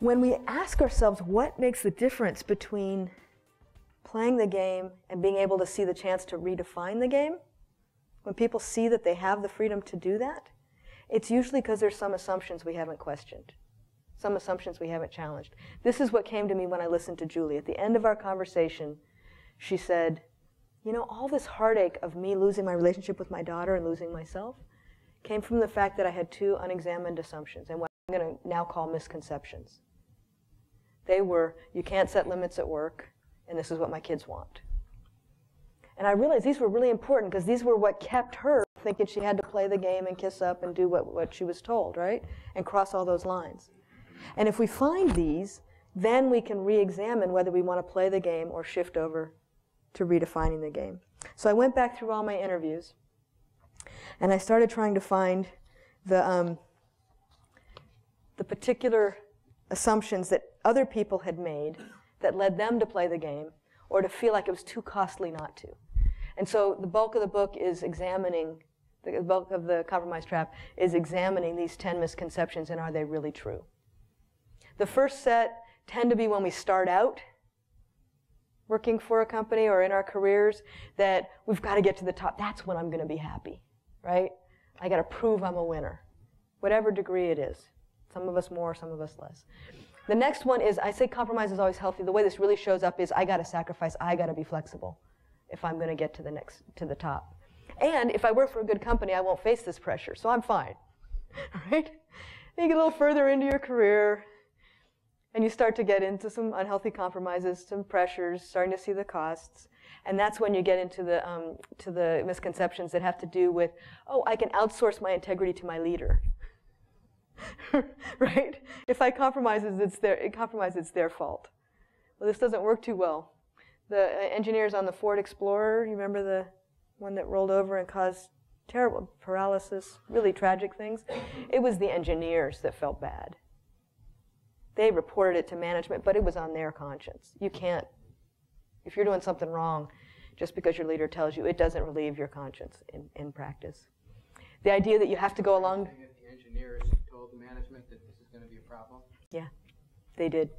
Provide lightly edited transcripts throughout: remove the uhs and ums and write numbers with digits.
When we ask ourselves what makes the difference between playing the game and being able to see the chance to redefine the game, when people see that they have the freedom to do that, it's usually because there's some assumptions we haven't questioned, some assumptions we haven't challenged. This is what came to me when I listened to Julie. At the end of our conversation, she said, you know, all this heartache of me losing my relationship with my daughter and losing myself came from the fact that I had two unexamined assumptions, and what I'm going to now call misconceptions. They were, you can't set limits at work, and this is what my kids want. And I realized these were really important because these were what kept her thinking she had to play the game and kiss up and do what she was told, right? And cross all those lines. And if we find these, then we can re-examine whether we want to play the game or shift over to redefining the game. So I went back through all my interviews, and I started trying to find the particular assumptions that other people had made that led them to play the game or to feel like it was too costly not to. And so the bulk of the book is examining, the bulk of the Compromise Trap is examining these 10 misconceptions and are they really true. The first set tend to be when we start out working for a company or in our careers, that we've got to get to the top. That's when I'm going to be happy, right? I got to prove I'm a winner, whatever degree it is. Some of us more, some of us less. The next one is, I say compromise is always healthy. The way this really shows up is I got to sacrifice, I got to be flexible if I'm going to get to the top. And if I work for a good company, I won't face this pressure, so I'm fine, right? You get a little further into your career, and you start to get into some unhealthy compromises, some pressures, starting to see the costs. And that's when you get into the misconceptions that have to do with, oh, I can outsource my integrity to my leader. Right? If I compromise, it's their fault. Well, this doesn't work too well. The engineers on the Ford Explorer, you remember the one that rolled over and caused terrible paralysis, really tragic things? It was the engineers that felt bad. They reported it to management, but it was on their conscience. You can't, if you're doing something wrong, just because your leader tells you, it doesn't relieve your conscience in practice. The idea that you have to go along. The engineers told the management that this is going to be a problem? Yeah, they did.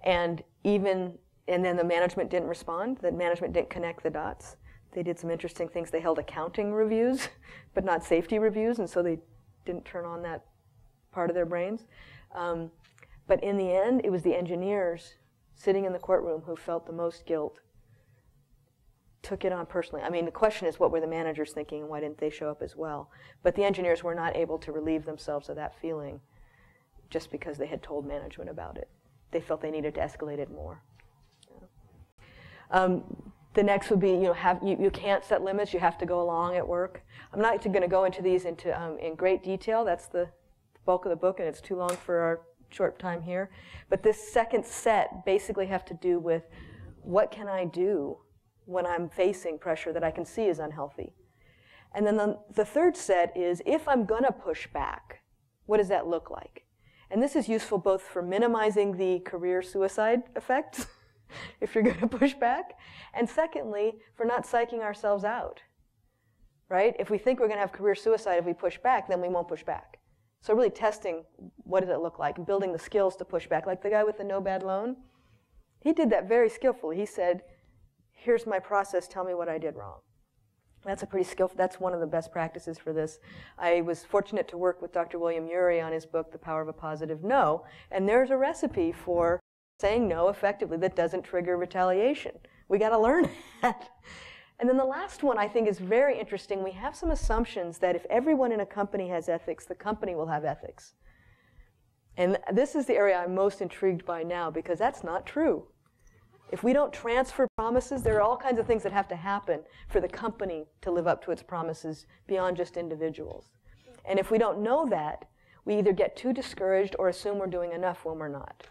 And then the management didn't respond. The management didn't connect the dots. They did some interesting things. They held accounting reviews, but not safety reviews, and so they didn't turn on that part of their brains. But in the end, it was the engineers sitting in the courtroom who felt the most guilt, took it on personally. I mean, the question is, what were the managers thinking, and why didn't they show up as well? But the engineers were not able to relieve themselves of that feeling just because they had told management about it. They felt they needed to escalate it more. Yeah. The next would be, you can't set limits. You have to go along at work. I'm not going to go into these in great detail. That's the bulk of the book, and it's too long for our short time here. But this second set basically have to do with what can I do when I'm facing pressure that I can see is unhealthy. And then the third set is, if I'm going to push back, what does that look like? And this is useful both for minimizing the career suicide effects, if you're going to push back, and secondly, for not psyching ourselves out, right? If we think we're going to have career suicide if we push back, then we won't push back. So really testing what does it look like and building the skills to push back. Like the guy with the no bad loan, he did that very skillfully. He said, here's my process, tell me what I did wrong. That's a pretty skillful, that's one of the best practices for this. I was fortunate to work with Dr. William Ury on his book, The Power of a Positive No, and there's a recipe for saying no effectively that doesn't trigger retaliation. We got to learn that. And then the last one I think is very interesting. We have some assumptions that if everyone in a company has ethics, the company will have ethics. And this is the area I'm most intrigued by now, because that's not true. If we don't transfer promises, there are all kinds of things that have to happen for the company to live up to its promises beyond just individuals. And if we don't know that, we either get too discouraged or assume we're doing enough when we're not.